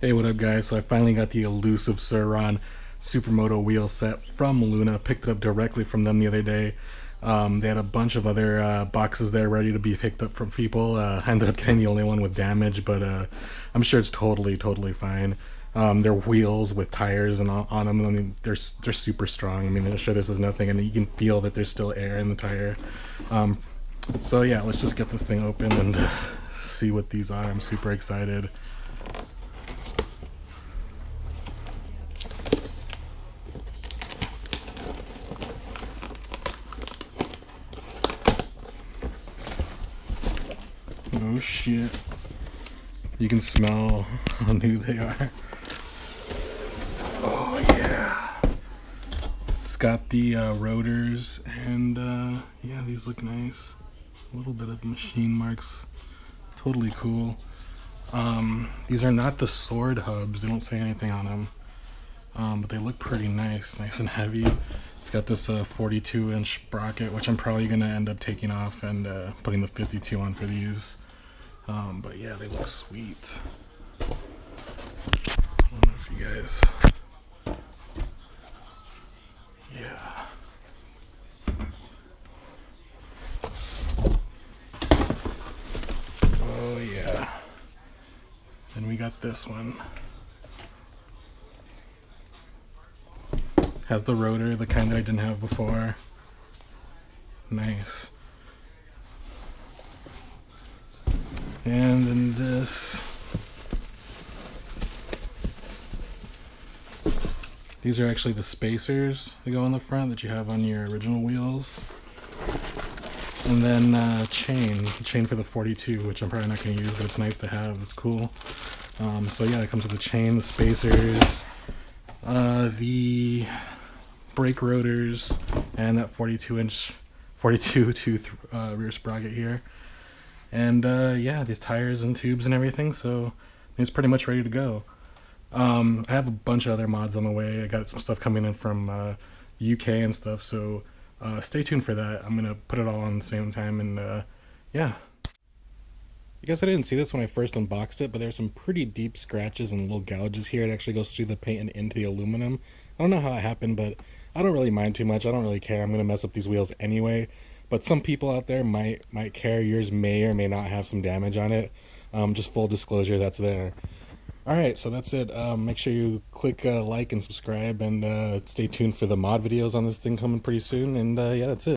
Hey, what up guys? So I finally got the elusive SUR RON Supermoto wheel set from Luna. Picked it up directly from them the other day. They had a bunch of other boxes there ready to be picked up from people. I ended up getting the only one with damage, but I'm sure it's totally fine. They're wheels with tires and on them. I mean, they're super strong. I mean, I'm sure this is nothing, and you can feel that there's still air in the tire. Um, so yeah, let's just get this thing open and see what these are. I'm super excited. Oh shit. You can smell how new they are. Oh yeah. It's got the rotors and yeah, these look nice. A little bit of machine marks. Totally cool. These are not the sword hubs. They don't say anything on them. But they look pretty nice and heavy. It's got this 42-inch sprocket, which I'm probably gonna end up taking off and putting the 52 on for these. But yeah, they look sweet. I don't know if you guys, yeah. Oh yeah. Then we got this one. Has the rotor, the kind that I didn't have before. Nice. And then this. These are actually the spacers that go on the front that you have on your original wheels. And then chain for the 42, which I'm probably not going to use, but it's nice to have. It's cool. So yeah, it comes with the chain, the spacers, the brake rotors, and that 42 tooth rear sprocket here. And yeah, these tires and tubes and everything, so it's pretty much ready to go. I have a bunch of other mods on the way. I got some stuff coming in from UK and stuff, so stay tuned for that. I'm gonna put it all on the same time, and yeah. I guess I didn't see this when I first unboxed it, but there's some pretty deep scratches and little gouges here. It actually goes through the paint and into the aluminum. I don't know how it happened, but I don't really mind too much. I don't really care. I'm gonna mess up these wheels anyway. But some people out there might care. Yours may or may not have some damage on it. Just full disclosure, that's there. Alright, so that's it. Make sure you click like and subscribe, and stay tuned for the mod videos on this thing coming pretty soon. And yeah, that's it.